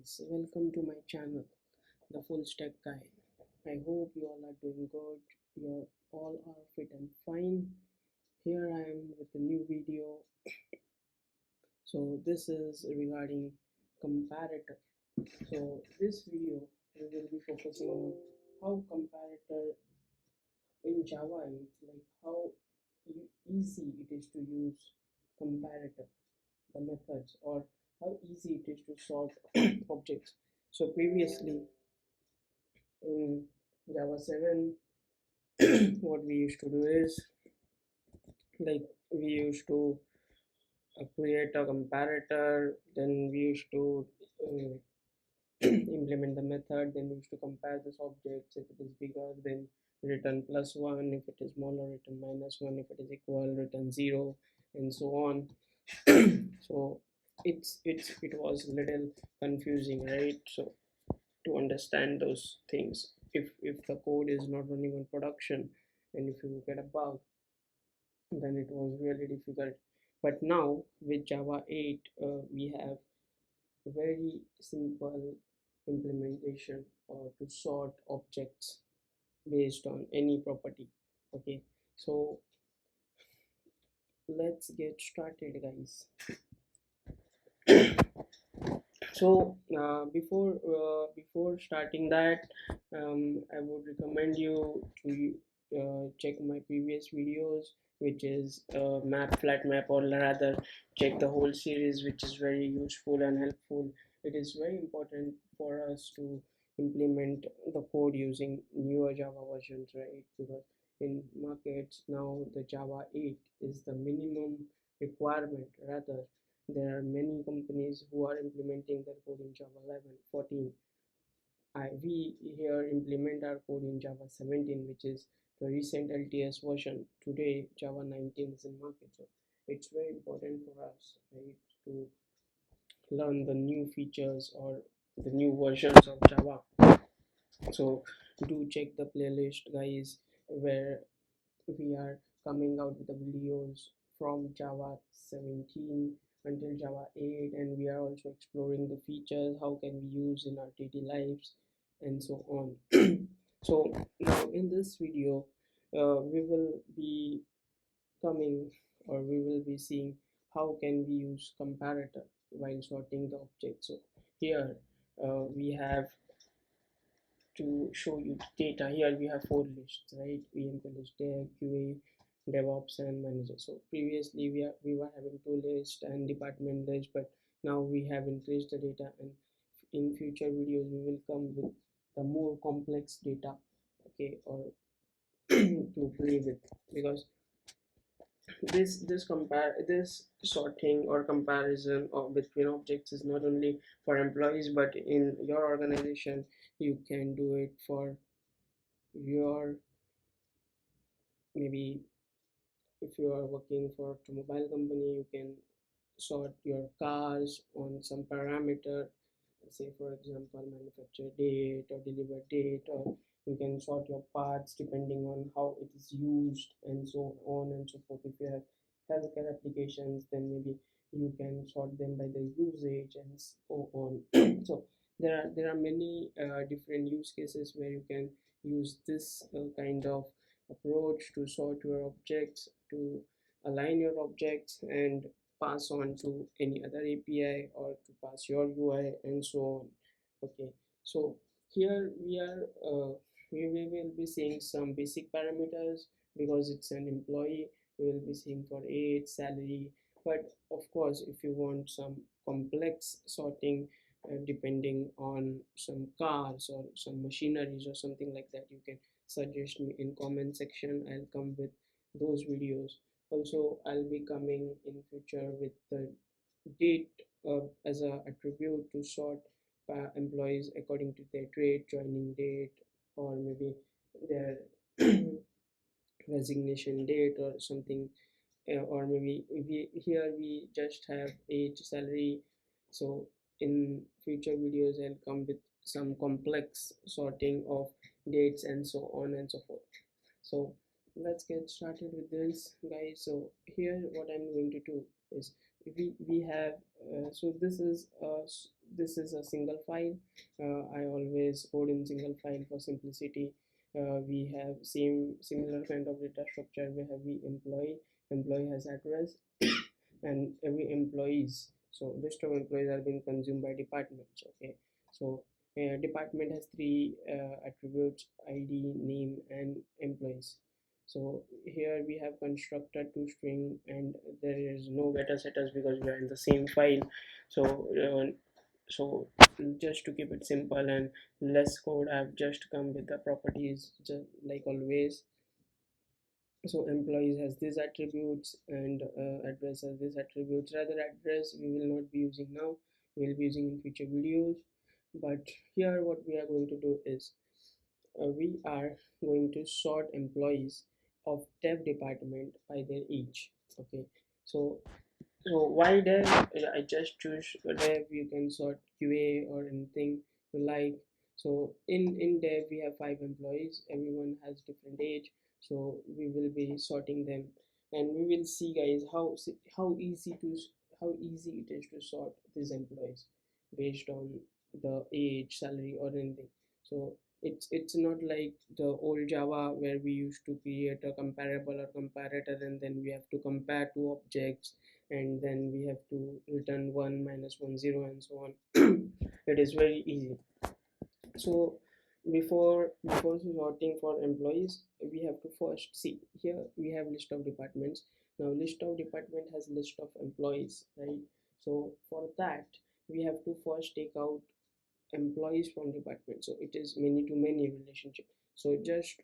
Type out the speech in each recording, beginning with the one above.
guys, welcome to my channel, the Full Stack Guy. I hope you all are doing good. You all are fit and fine. Here I am with a new video. So this is regarding comparator. So this video we will be focusing on how comparator in Java is, like how easy it is to use comparator, the methods, or how easy it is to sort objects. So previously in Java 7 what we used to do is, like, we used to create a comparator, then we used to implement the method, then we used to compare this objects. If it is bigger, then return +1; if it is smaller, return -1; if it is equal, return 0, and so on. So it was a little confusing, right? So to understand those things, if the code is not running on production and if you get a bug, then it was really difficult. But now with Java 8 we have a very simple implementation to sort objects based on any property. Okay, so let's get started, guys. So before starting that, I would recommend you to check my previous videos, which is flatMap, or rather check the whole series, which is very useful and helpful. It is very important for us to implement the code using newer Java versions, right? Because in markets now the Java 8 is the minimum requirement. Rather, there are many companies who are implementing their code in Java 11, 14. We here implement our code in Java 17, which is the recent LTS version. Today Java 19 is in market, so it's very important for us, right, to learn the new features or the new versions of Java. So do check the playlist, guys, where we are coming out with the videos from Java 17 until Java 8, and we are also exploring the features, how can we use in our daily lives, and so on. So now in this video we will be coming, or we will be seeing how can we use comparator while sorting the object. So here we have to show you data. Here we have 4 lists, right? PMP list, dev, QA, DevOps, and manager. So previously we were having 2 lists and department list, but now we have increased the data, and in future videos we will come with the more complex data, okay, or to play with, because this sorting or comparison of between objects is not only for employees, but in your organization you can do it for your, maybe if you are working for automobile company, you can sort your cars on some parameter, say for example manufacture date or deliver date, or you can sort your parts depending on how it is used, and so on and so forth. If you have healthcare applications, then maybe you can sort them by the usage and so on. So there are many different use cases where you can use this kind of approach to sort your objects, to align your objects and pass on to any other API, or to pass your UI, and so on. Okay, so here we will be seeing some basic parameters, because it's an employee. We will be seeing for age, salary, but of course if you want some complex sorting, depending on some cars or some machineries or something like that, you can suggest me in comment section. I'll come with those videos. Also, I'll be coming in future with the date as a attribute to sort employees according to their trade, joining date, or maybe their resignation date or something. Or maybe we just have age, salary. So in future videos I'll come with some complex sorting of dates, and so on and so forth. So let's get started with this, guys. So here what I'm going to do is, we have so this is a single file. I always code in single file for simplicity. We have similar kind of data structure. We have employee has address and every employees. So list of employees are being consumed by departments. Okay, so department has three attributes: ID, name, and employees. So here we have constructor toString, and there is no getter setters because we are in the same file. So so just to keep it simple and less code, I've just come with the properties just like always. So employees has these attributes and address has these attributes. Rather, address we will not be using now, we will be using in future videos. But here what we are going to do is we are going to sort employees of dev department by their age. Okay, so why dev? I just choose dev. You can sort QA or anything you like. So in dev we have 5 employees. Everyone has different age. So we will be sorting them, and we will see, guys, how easy to how easy it is to sort these employees based on the age, salary, or anything. So it's not like the old Java where we used to create a comparable or comparator, and then we have to compare two objects, and then we have to return 1 minus 1 0 and so on. It is very easy. So before sorting for employees, we have to first see. Here we have list of departments. Now list of department has list of employees, right? So for that we have to first take out employees from department. So it is many to many relationship. So just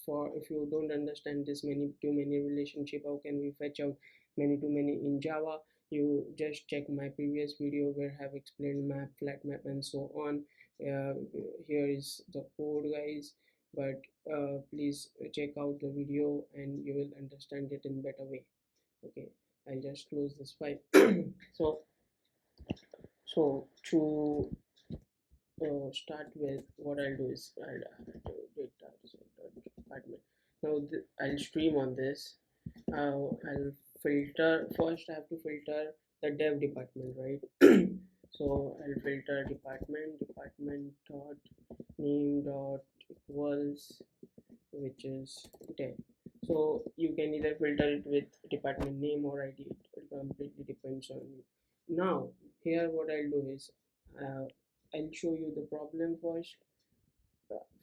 for if you don't understand this many to many relationship, how can we fetch out many to many in Java? You just check my previous video where I have explained map, flat map, and so on. Here is the code, guys, but please check out the video and you will understand it in better way. Okay, I'll just close this file. so to start with, what I'll do is I'll do data department. Now I'll stream on this. I'll filter first. I have to filter the dev department, right? So I'll filter department dot name dot equals, which is dev. So you can either filter it with department name or ID. It completely depends on you. Now here what I'll do is I'll show you the problem first.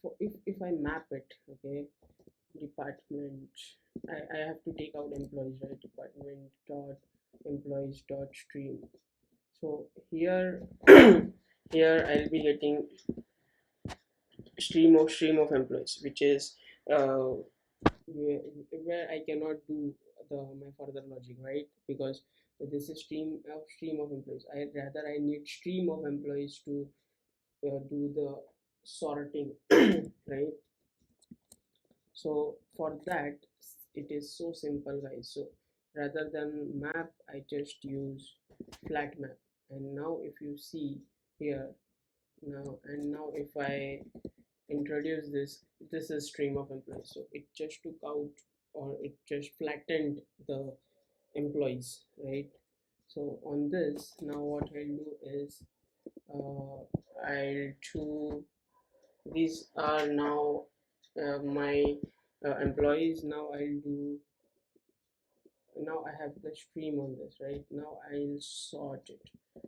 For if I map it, okay, department, I have to take out employees, right? Department dot employees dot stream. So here here I'll be getting stream of employees, which is uh, where I cannot do my further logic, right? Because this is stream of employees. I need stream of employees to do the sorting, right? So for that, it is so simple, guys. So rather than map, I just use flatMap. And now if you see here, now if I introduce this is stream of employees. So it just took out, or it just flattened the employees, right? So on this, now what I'll do is I'll choose, these are now my employees. Now I'll do, now I have the stream on this, right? Now I'll sort it.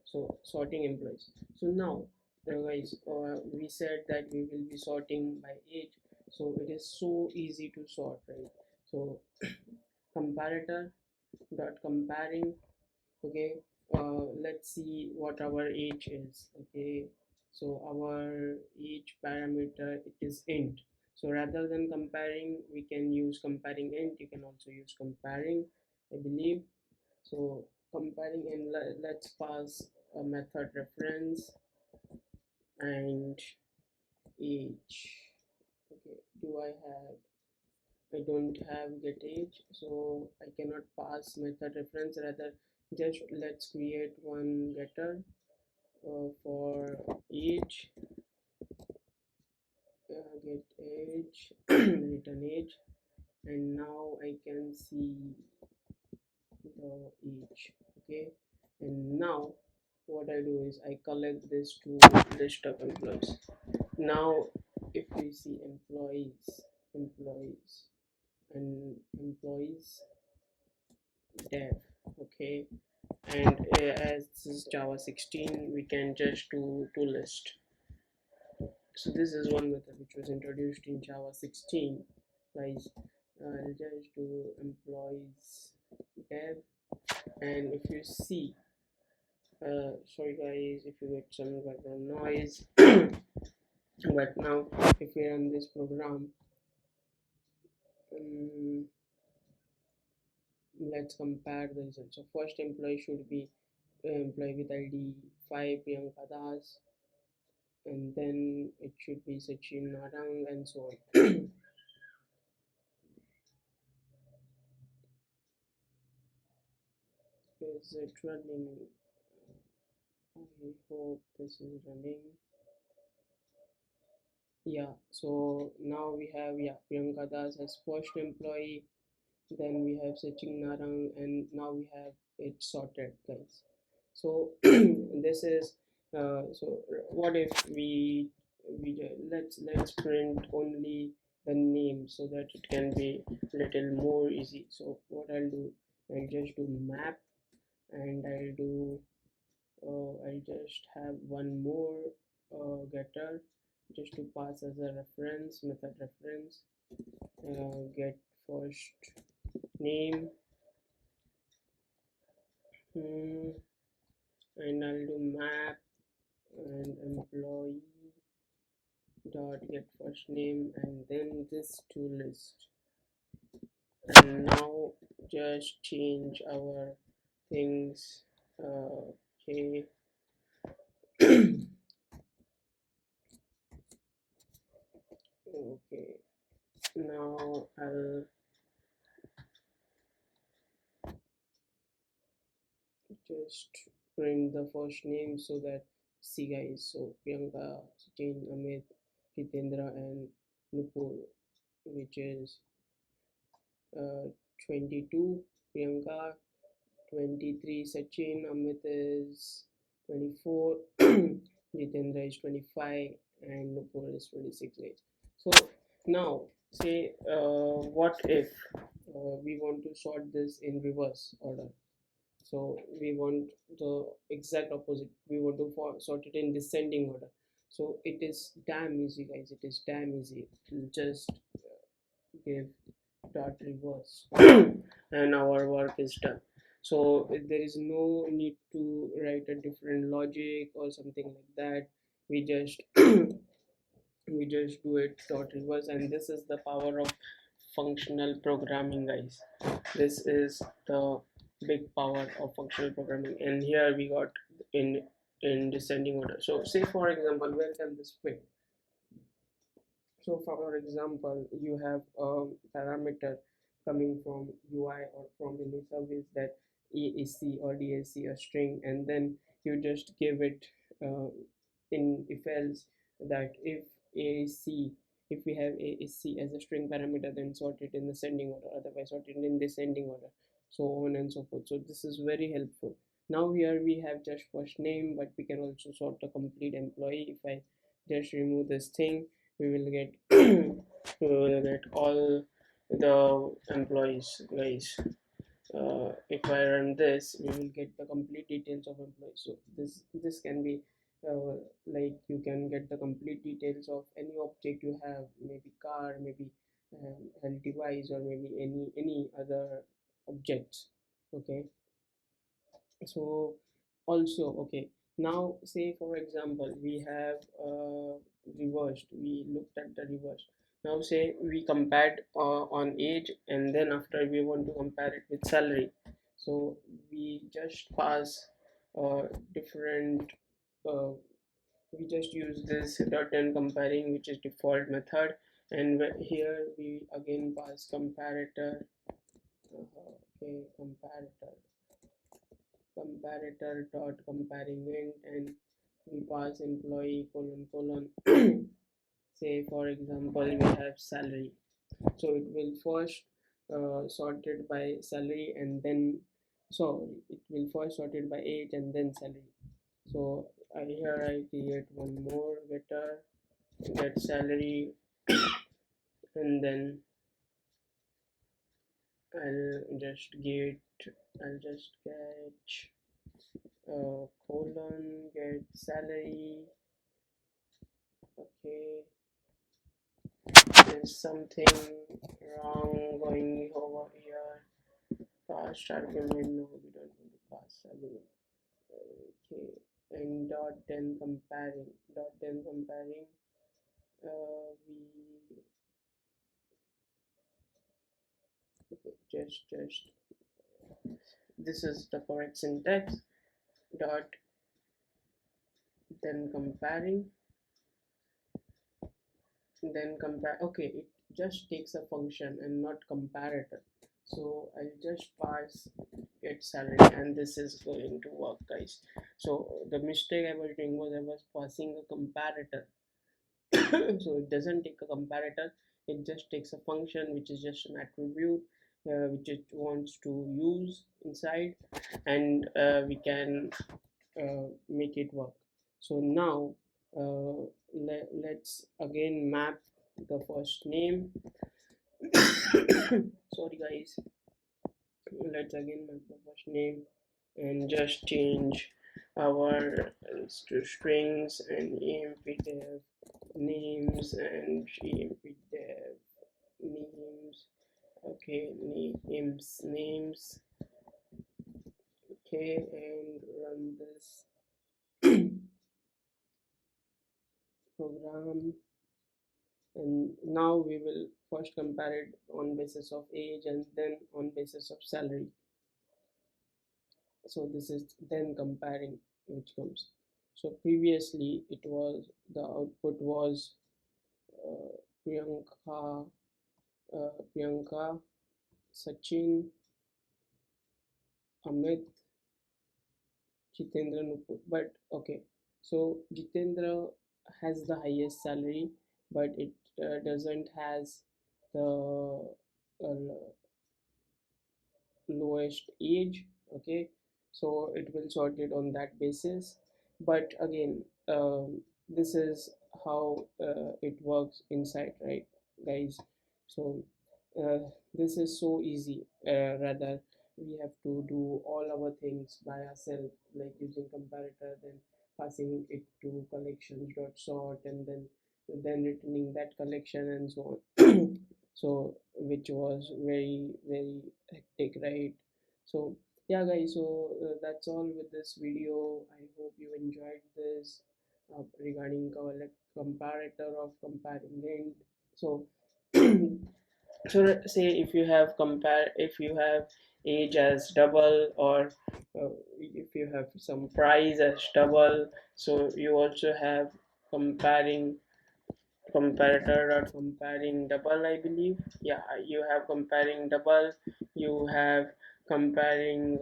So sorting employees. So now guys, we said that we will be sorting by age. So it is so easy to sort, right? So comparator dot comparing. Okay, let's see what our age is. Okay, so our age parameter, it is int. So rather than comparing, we can use comparing int. You can also use comparing, I believe. So comparing int, let's pass a method reference and age. Okay, I don't have get age, so I cannot pass method reference. Rather, just let's create one getter for age, get age, return age, and now I can see the age. Okay, and now what I do is I collect this to list of employees. Now if we see employees and employees dev, okay, and as this is Java 16, we can just do to list. So this is one method which was introduced in Java 16, guys. I'll just do employees dev, and if you see, sorry guys if you get some background noise, but now if we run this program, let's compare the results. So first employee should be employee with ID 5 Priyanka Das, and then it should be Sachin Narang and so on. Is it running? I hope this is running. Yeah, so now we have, yeah, Priyanka Das as first employee, then we have Sachin Narang, and now we have it sorted, guys. So this is so what if let's print only the name so that it can be little more easy. So what I'll do, I'll just do map, and I'll just have one more getter just to pass as a reference, method reference, get first name, and I'll do map and employee dot get first name, and then this to list. And now just change our things. Okay. Okay, now I'll just print the first name so that, see guys, so Priyanka, Sachin, Amit, Hitendra and Nupur, which is 22 Priyanka, 23 Sachin, Amit is 24, Jitendra is 25, and Nupur is 26 days. So now say what if we want to sort this in reverse order. So we want the exact opposite, we want to sort it in descending order. So it is damn easy, guys, it is damn easy. Just give dot reverse and our work is done. So there is no need to write a different logic or something like that. We just we just do it dot reverse, and this is the power of functional programming, guys. This is the big power of functional programming, and here we got in descending order. So say for example, where can this fit? So for example, you have a parameter coming from UI or from any service that AAC or DAC a string, and then you just give it uh, in if else that if AAC, if we have AAC as a string parameter, then sort it in ascending order, otherwise sort it in descending order, so on and so forth. So this is very helpful. Now here we have just first name, but we can also sort a complete employee. If I just remove this thing, we will get we will get all the employees, guys. If I run this, we will get the complete details of employees. So this can be like you can get the complete details of any object you have, maybe car, maybe health device, or maybe any other objects. Okay, so also, okay, now say for example we have reversed, we looked at the reverse. Now say we compared on age, and then after we want to compare it with salary, so we just pass different uh, we just use this thenComparing, which is default method, and here we again pass comparator. Okay, comparator dot comparingInt, and we pass employee colon colon. Say for example we have salary, so it will first sort it by salary, and then So it will first sorted by age and then salary. So here I create one more getter, get salary, and then I'll just get colon get salary. Okay, there's something wrong going over here. Past argument, no, we don't want to pass argument. Okay, and dot then comparing. We okay, just this is the correct syntax. Dot then comparing, then compare. Okay, it just takes a function and not comparator. So I'll just pass get salary, and this is going to work, guys. So the mistake I was doing was I was passing a comparator. So it doesn't take a comparator, it just takes a function which is just an attribute which it wants to use inside, and we can make it work. So now let's again map the first name. Sorry guys, let's again map the first name and just change our to strings and empdev names and empdev names. Okay, names. Okay, and run this program, and now we will first compare it on basis of age and then on basis of salary. So this is then comparing which comes. So previously it was the output was uh, Priyanka, Priyanka, Sachin, Amit, Jitendra, Nupur. But okay, so Jitendra has the highest salary, but it doesn't has the lowest age. Okay, so it will sort it on that basis. But again, this is how it works inside, right, guys? So uh, this is so easy. Rather we have to do all our things by ourselves, like using comparator, then passing it to collections dot sort, and then returning that collection and so on. So which was very hectic, right? So yeah guys, so that's all with this video. I hope you enjoyed this regarding comparator of comparingInt. So so say if you have age as double, or if you have some price as double, so you also have comparing comparator or comparing double, I believe. Yeah, you have comparing double, you have comparing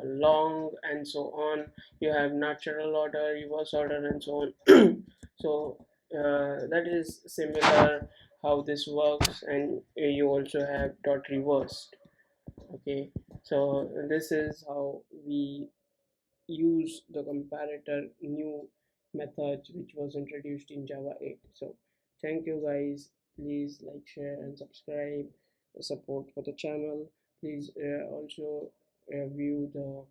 long, and so on. You have natural order, reverse order, and so on. So that is similar how this works, and you also have dot reversed. Okay, so this is how we use the comparator new methods which was introduced in Java 8. So thank you guys, please like, share and subscribe, support for the channel. Please also view the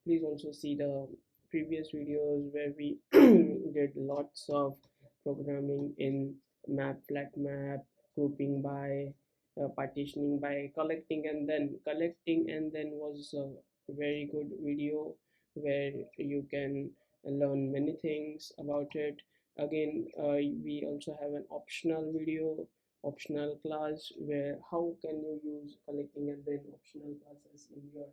please also see the previous videos where we did lots of programming in flatMap, grouping by, partitioning by, collecting and then was a very good video where you can learn many things about it. Again, we also have an optional class where how can you use collecting and then optional classes in your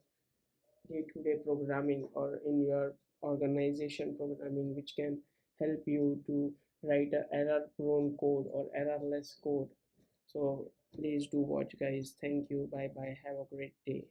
day-to-day programming or in your organization programming, which can help you to write a error prone code or errorless code. So please do watch guys. Thank you, bye bye, have a great day.